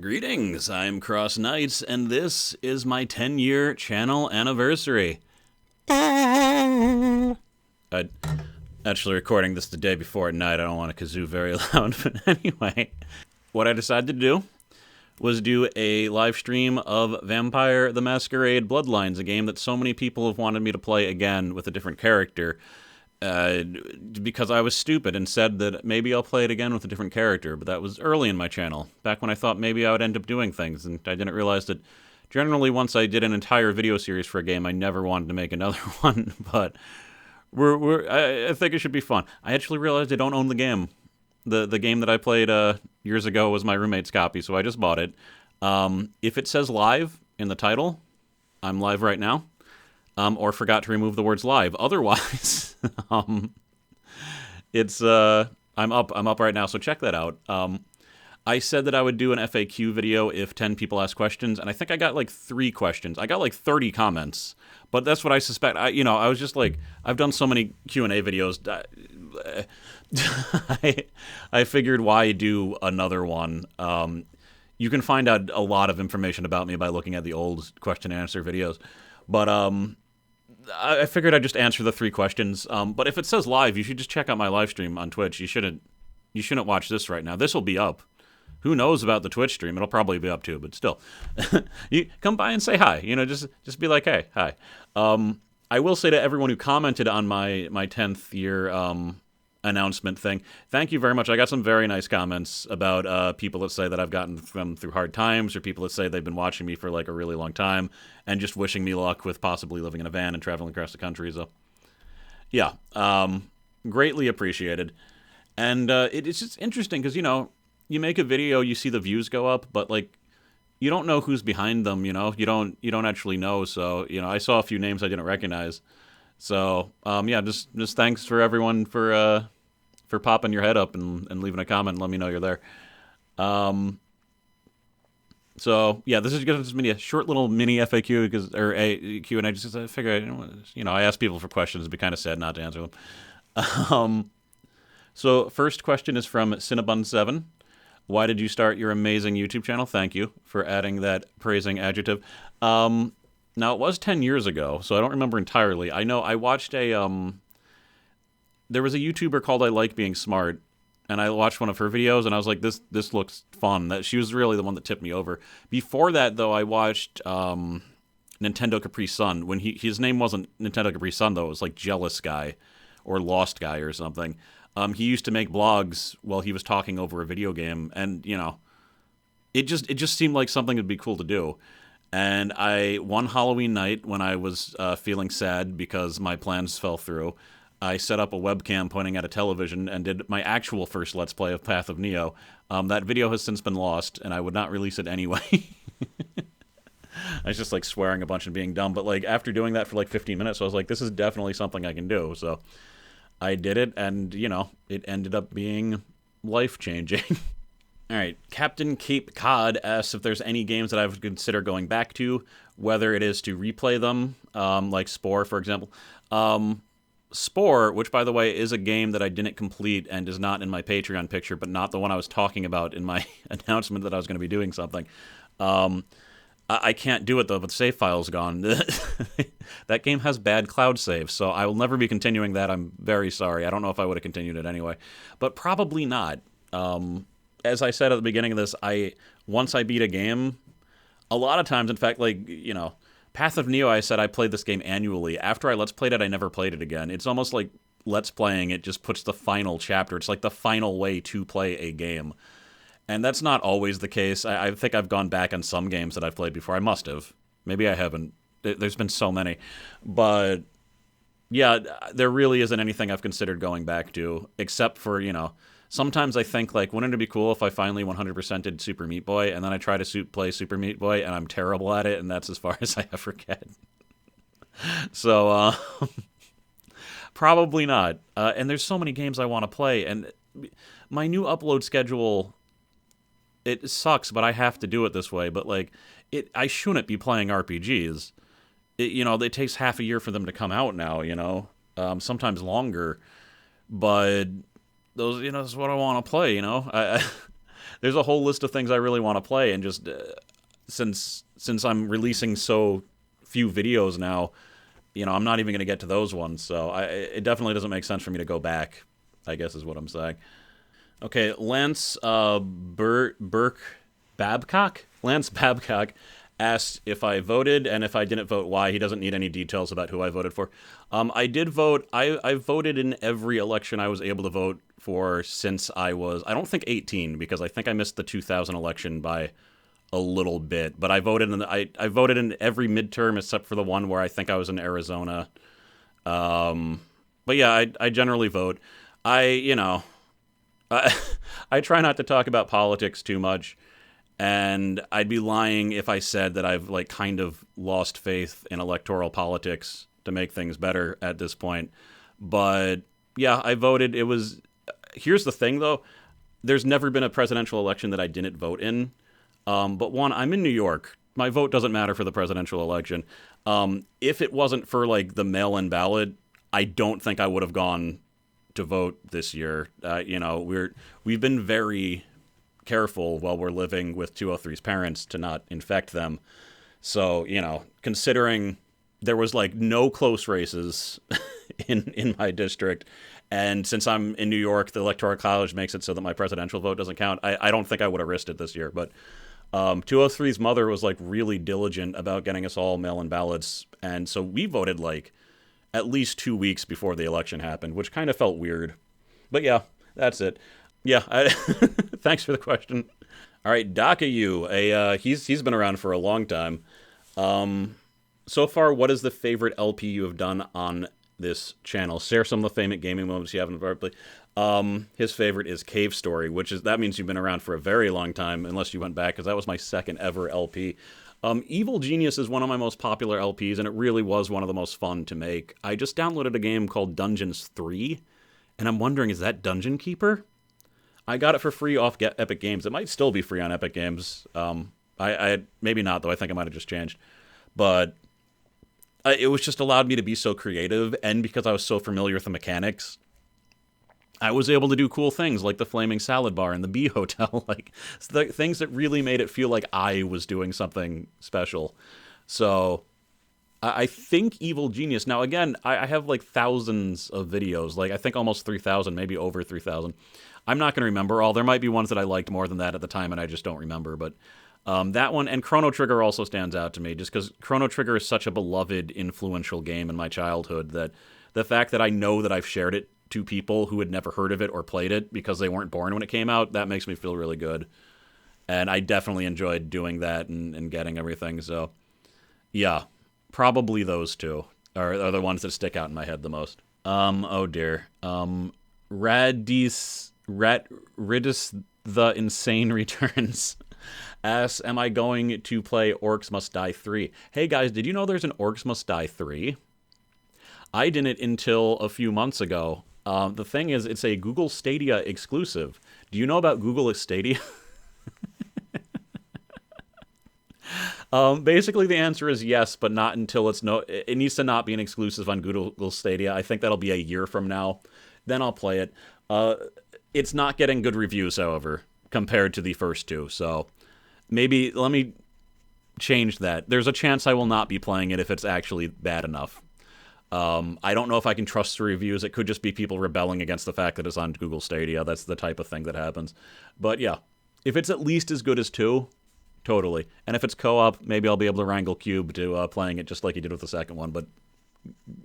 Greetings, I'm Cross Knights, and this is my 10-year channel anniversary. I'm actually recording this the day before at night. I don't want to kazoo very loud, but anyway. What I decided to do was do a live stream of Vampire the Masquerade Bloodlines, a game that so many people have wanted me to play again with a different character. Because I was stupid and said that maybe I'll play it again with a different character, but that was early in my channel, back when I thought maybe I would end up doing things, and I didn't realize that generally once I did an entire video series for a game, I never wanted to make another one, but I think it should be fun. I actually realized I don't own the game. The game that I played years ago was my roommate's copy, so I just bought it. If it says live in the title, I'm live right now. Or forgot to remove the words live. Otherwise, it's I'm up right now, so check that out. I said that I would do an FAQ video if 10 people ask questions, and I think I got like 3 questions. I got like 30 comments, but that's what I suspect. I was just like, I've done so many Q&A videos. I figured, why do another one? You can find out a lot of information about me by looking at the old question and answer videos, but I figured I'd just answer the 3 questions. But if it says live, you should just check out my live stream on Twitch. You shouldn't watch this right now. This will be up. Who knows about the Twitch stream? It'll probably be up too, but still. You come by and say hi. Just be like, hey, hi. I will say to everyone who commented on my 10th year announcement thing, thank you very much. I got some very nice comments about people that say that I've gotten them through hard times, or people that say they've been watching me for like a really long time and just wishing me luck with possibly living in a van and traveling across the country. So yeah, greatly appreciated. And it's just interesting because you make a video, you see the views go up, but like you don't know who's behind them. You don't actually know. So I saw a few names I didn't recognize. So, yeah, just thanks for everyone for popping your head up and leaving a comment and letting me know you're there. So, yeah, this is going to be a short little mini FAQ, or a Q&A, just because I figure, I ask people for questions. It'd be kind of sad not to answer them. So, first question is from Cinnabon7. Why did you start your amazing YouTube channel? Thank you for adding that praising adjective. Now, it was 10 years ago, so I don't remember entirely. I know I watched there was a YouTuber called I Like Being Smart, and I watched one of her videos, and I was like, this looks fun. She was really the one that tipped me over. Before that, though, I watched Nintendo Capri Sun. When his name wasn't Nintendo Capri Sun, though. It was like Jealous Guy or Lost Guy or something. He used to make blogs while he was talking over a video game, and, it just seemed like something that'd be cool to do. And one Halloween night, when I was feeling sad because my plans fell through, I set up a webcam pointing at a television and did my actual first Let's Play of Path of Neo. That video has since been lost, and I would not release it anyway. I was just like swearing a bunch and being dumb, but like after doing that for like 15 minutes, I was like, this is definitely something I can do. So I did it, and it ended up being life-changing. All right, Captain Cape Cod asks if there's any games that I would consider going back to, whether it is to replay them, like Spore, for example. Spore, which, by the way, is a game that I didn't complete and is not in my Patreon picture, but not the one I was talking about in my announcement that I was going to be doing something. I can't do it, though, but the save file's gone. That game has bad cloud saves, so I will never be continuing that. I'm very sorry. I don't know if I would have continued it anyway, but probably not. As I said at the beginning of this, once I beat a game, a lot of times, in fact, like, Path of Neo, I said I played this game annually. After I Let's Played it, I never played it again. It's almost like Let's Playing it just puts the final chapter. It's like the final way to play a game. And that's not always the case. I think I've gone back on some games that I've played before. I must have. Maybe I haven't. There's been so many. But, yeah, there really isn't anything I've considered going back to, except for, sometimes I think, like, wouldn't it be cool if I finally 100% did Super Meat Boy, and then I try to play Super Meat Boy, and I'm terrible at it, and that's as far as I ever get. So, probably not. And there's so many games I want to play, and my new upload schedule, it sucks, but I have to do it this way. But, like, I shouldn't be playing RPGs. It takes half a year for them to come out now, sometimes longer. But those, that's what I want to play, there's a whole list of things I really want to play, and just since I'm releasing so few videos now, I'm not even going to get to those ones. So it definitely doesn't make sense for me to go back, I guess is what I'm saying. Okay, Lance Burke Babcock? Lance Babcock asked if I voted, and if I didn't vote, why. He doesn't need any details about who I voted for. I did vote. I voted in every election I was able to vote for since I don't think 18, because I think I missed the 2000 election by a little bit. But I voted I voted in every midterm except for the one where I think I was in Arizona. But yeah, I generally vote. I I try not to talk about politics too much, and I'd be lying if I said that I've kind of lost faith in electoral politics to make things better at this point. But yeah, I voted. Here's the thing though, there's never been a presidential election that I didn't vote in. But one, I'm in New York. My vote doesn't matter for the presidential election. If it wasn't for the mail-in ballot, I don't think I would have gone to vote this year. We've been very careful while we're living with 203's parents to not infect them. So, considering there was no close races in my district, and since I'm in New York, the Electoral College makes it so that my presidential vote doesn't count. I don't think I would have risked it this year, but 203's mother was really diligent about getting us all mail-in ballots, and so we voted at least 2 weeks before the election happened, which kind of felt weird. But yeah, that's it. Yeah, thanks for the question. All right, Dakayu, he's been around for a long time. So far, what is the favorite LP you have done on this channel? Share some of the famous gaming moments you have in the his favorite is Cave Story, that means you've been around for a very long time, unless you went back, because that was my second ever LP. Evil Genius is one of my most popular LPs, and it really was one of the most fun to make. I just downloaded a game called Dungeons 3, and I'm wondering, is that Dungeon Keeper? I got it for free off Epic Games. It might still be free on Epic Games. I maybe not, though. I think I might have just changed. But it was just allowed me to be so creative, and because I was so familiar with the mechanics, I was able to do cool things like the Flaming Salad Bar and the Bee Hotel, the things that really made it feel like I was doing something special. So I think Evil Genius. Now, again, I have thousands of videos, I think almost 3,000, maybe over 3,000. I'm not going to remember all. There might be ones that I liked more than that at the time, and I just don't remember. But that one, and Chrono Trigger also stands out to me, just because Chrono Trigger is such a beloved, influential game in my childhood that the fact that I know that I've shared it to people who had never heard of it or played it because they weren't born when it came out, that makes me feel really good. And I definitely enjoyed doing that and getting everything. So, yeah, probably those two are the ones that stick out in my head the most. Oh dear. Radis the Insane Returns asks, am I going to play Orcs Must Die 3? Hey guys, did you know there's an Orcs Must Die 3? I didn't until a few months ago. The thing is, it's a Google Stadia exclusive. Do you know about Google Stadia? Basically, the answer is yes, but not until it needs to not be an exclusive on Google Stadia. I think that'll be a year from now. Then I'll play it. It's not getting good reviews, however, compared to the first two. So maybe let me change that. There's a chance I will not be playing it if it's actually bad enough. I don't know if I can trust the reviews. It could just be people rebelling against the fact that it's on Google Stadia. That's the type of thing that happens. But yeah, if it's at least as good as 2, totally. And if it's co-op, maybe I'll be able to wrangle Cube to playing it just like he did with the second one. But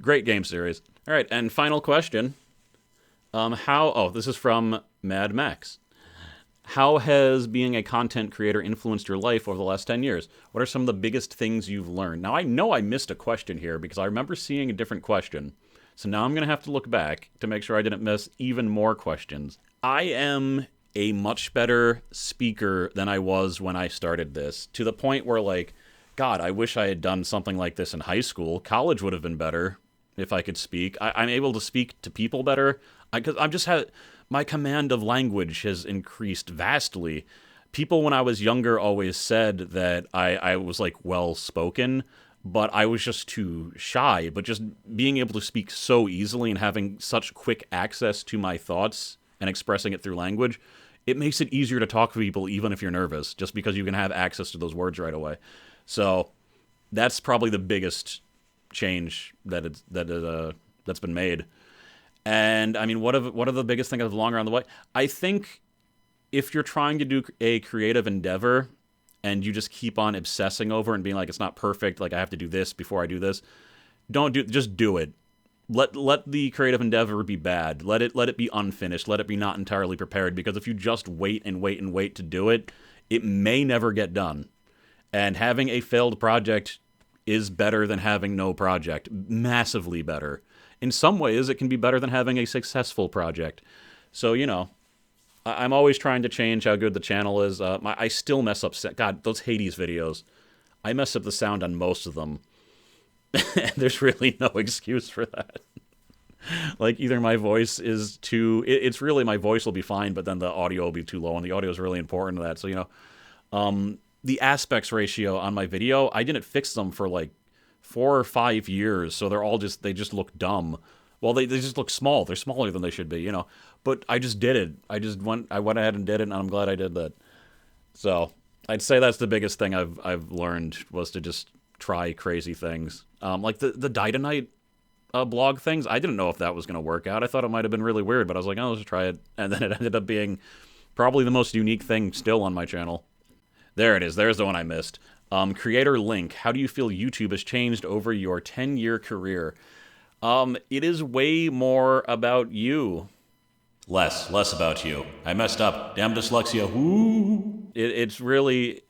great game series. All right, and final question. This is from Mad Max. How has being a content creator influenced your life over the last 10 years? What are some of the biggest things you've learned? Now, I know I missed a question here because I remember seeing a different question. So now I'm going to have to look back to make sure I didn't miss even more questions. I am a much better speaker than I was when I started this, to the point where, God, I wish I had done something like this in high school. College would have been better if I could speak. I'm able to speak to people better. My command of language has increased vastly. People when I was younger always said that I was well-spoken, but I was just too shy. But just being able to speak so easily and having such quick access to my thoughts and expressing it through language it makes it easier to talk to people even if you're nervous, just because you can have access to those words right away. So that's probably the biggest change that's been made. And I mean, what are the biggest things along around the way? I think if you're trying to do a creative endeavor and you just keep on obsessing over and being like, it's not perfect, like I have to do this before I do this, just do it. Let the creative endeavor be bad. Let it be unfinished. Let it be not entirely prepared. Because if you just wait and wait and wait to do it, it may never get done. And having a failed project is better than having no project. Massively better. In some ways, it can be better than having a successful project. So, I'm always trying to change how good the channel is. I still mess up. God, those Hades videos. I mess up the sound on most of them. There's really no excuse for that. Like, either my voice is too... It's really, my voice will be fine, but then the audio will be too low, and the audio is really important to that. So, the aspects ratio on my video, I didn't fix them for, like, 4 or 5 years, so they just look dumb. Well, they just look small. They're smaller than they should be, But I just did it. I went ahead and did it, and I'm glad I did that. So, I'd say that's the biggest thing I've learned, was to just try crazy things. Like the Ditonite blog things, I didn't know if that was going to work out. I thought it might have been really weird, but I was like, oh, let's try it. And then it ended up being probably the most unique thing still on my channel. There it is. There's the one I missed. Creator Link, how do you feel YouTube has changed over your 10-year career? It is way more about you. Less about you. I messed up. Damn dyslexia. Woo! It's really,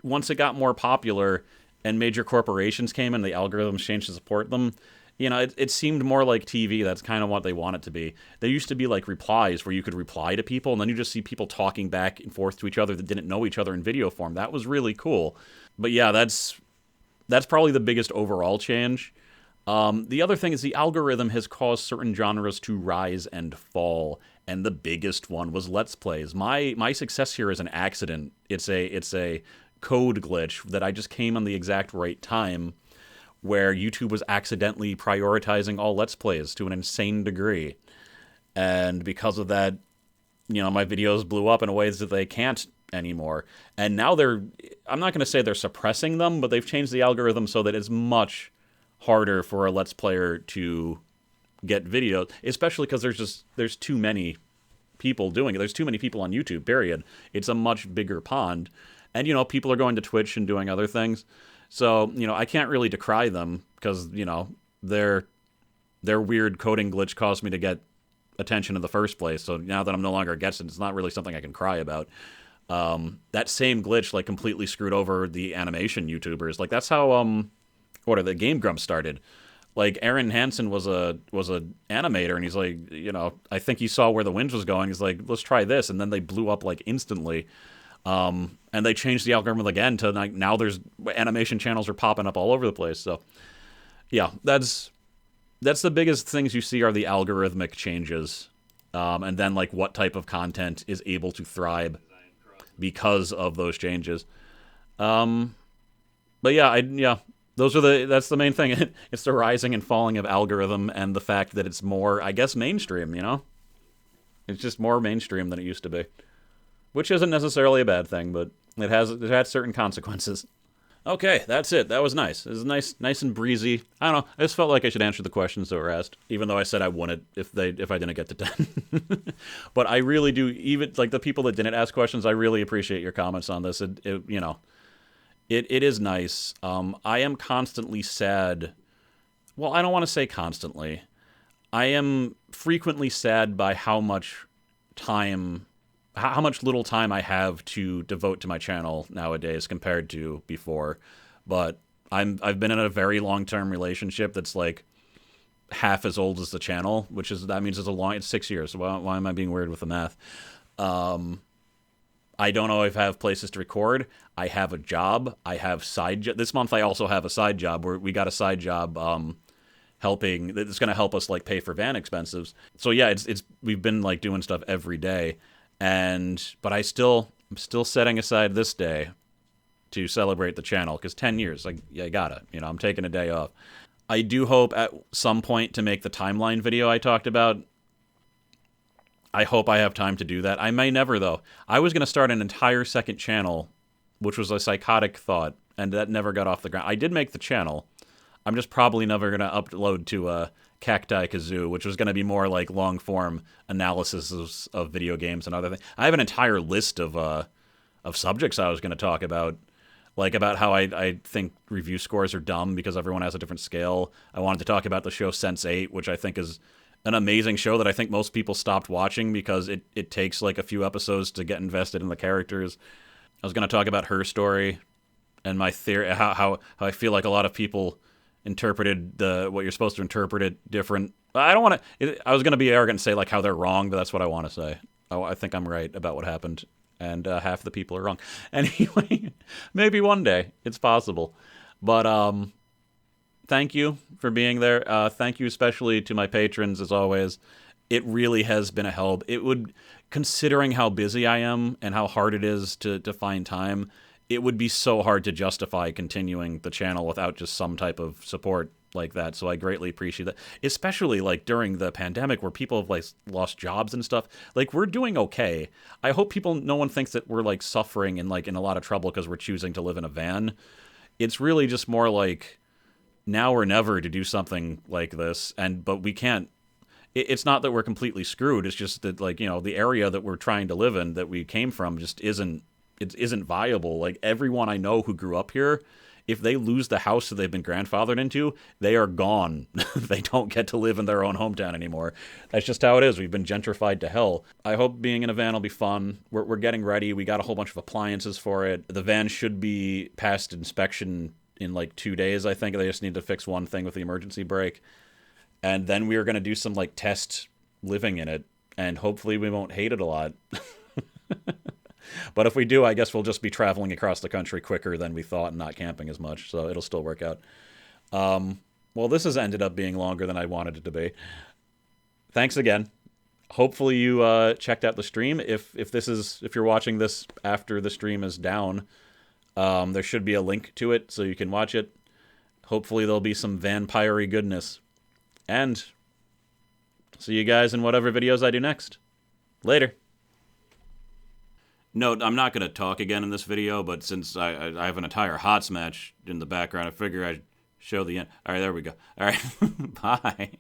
once it got more popular and major corporations came and the algorithms changed to support them, it seemed more like TV. That's kind of what they want it to be. There used to be like replies where you could reply to people, and then you just see people talking back and forth to each other that didn't know each other in video form. That was really cool. But yeah, that's probably the biggest overall change. The other thing is the algorithm has caused certain genres to rise and fall, and the biggest one was Let's Plays. My success here is an accident. It's a code glitch that I just came on the exact right time, where YouTube was accidentally prioritizing all Let's Plays to an insane degree. And because of that, my videos blew up in ways that they can't anymore. And now I'm not going to say they're suppressing them, but they've changed the algorithm so that it's much harder for a Let's Player to get videos, especially because there's too many people doing it. There's too many people on YouTube, period. It's a much bigger pond. And, people are going to Twitch and doing other things. So, I can't really decry them because, their weird coding glitch caused me to get attention in the first place. So now that I'm no longer a guest, it's not really something I can cry about. That same glitch, like, completely screwed over the animation YouTubers. Like, that's how, the Game Grumps started. Like, Aaron Hansen was a animator, and he's like, I think he saw where the wind was going. He's like, let's try this. And then they blew up, like, instantly. And they changed the algorithm again to, like, now there's animation channels are popping up all over the place. So, yeah, that's the biggest things you see are the algorithmic changes. And then, like, what type of content is able to thrive because of those changes. But yeah, that's the main thing. It's the rising and falling of algorithm and the fact that it's more, I guess, mainstream, It's just more mainstream than it used to be. Which isn't necessarily a bad thing, but it had certain consequences. Okay, that's it. That was nice. It was nice and breezy. I don't know. I just felt like I should answer the questions that were asked, even though I said I wouldn't if I didn't get to 10. But I really do. Even like the people that didn't ask questions, I really appreciate your comments on this. It is nice. I am constantly sad. Well, I don't want to say constantly. I am frequently sad by how much little time I have to devote to my channel nowadays compared to before. But I've been in a very long-term relationship that's like half as old as the channel, that means it's 6 years. So why am I being weird with the math? I don't know if I have places to record. I have a job. I have this month I also have a side job where we got a side job helping. It's going to help us like pay for van expenses. So yeah, we've been like doing stuff every day. But I'm still setting aside this day to celebrate the channel, because 10 years, like, yeah, I gotta, I'm taking a day off. I do hope at some point to make the timeline video I talked about. I hope I have time to do that. I may never, though. I was going to start an entire second channel, which was a psychotic thought, and that never got off the ground. I did make the channel. I'm just probably never going to upload to Cacti Kazoo, which was going to be more like long-form analysis of video games and other things. I have an entire list of subjects I was going to talk about, like about how I think review scores are dumb because everyone has a different scale. I wanted to talk about the show Sense8, which I think is an amazing show that I think most people stopped watching because it takes like a few episodes to get invested in the characters. I was going to talk about Her Story and my theory, how I feel like a lot of people interpreted what you're supposed to interpret it different. I don't want to. I was going to be arrogant and say like how they're wrong, but that's what I want to say. I think I'm right about what happened, and half the people are wrong. Anyway, maybe one day it's possible. But thank you for being there. Thank you especially to my patrons, as always. It really has been a help. It would, considering how busy I am and how hard it is to find time, it would be so hard to justify continuing the channel without just some type of support like that. So I greatly appreciate that, especially like during the pandemic where people have like lost jobs and stuff. Like, we're doing okay. I hope no one thinks that we're like suffering and like in a lot of trouble because we're choosing to live in a van. It's really just more like now or never to do something like this, but we can't. It's not that we're completely screwed. It's just that, like, the area that we're trying to live in that we came from just isn't viable. Like, everyone I know who grew up here, if they lose the house that they've been grandfathered into, they are gone. They don't get to live in their own hometown anymore. That's just how it is. We've been gentrified to hell. I hope being in a van will be fun. We're getting ready. We got a whole bunch of appliances for it. The van should be past inspection in like 2 days, I think. They just need to fix one thing with the emergency brake. And then we are going to do some like test living in it. And hopefully we won't hate it a lot. But if we do, I guess we'll just be traveling across the country quicker than we thought and not camping as much. So it'll still work out. Well, this has ended up being longer than I wanted it to be. Thanks again. Hopefully you checked out the stream. If you're watching this after the stream is down, there should be a link to it so you can watch it. Hopefully there'll be some vampire-y goodness. And see you guys in whatever videos I do next. Later. Note, I'm not going to talk again in this video, but since I have an entire HOTS match in the background, I figure I'd show the end. All right, there we go. All right, bye.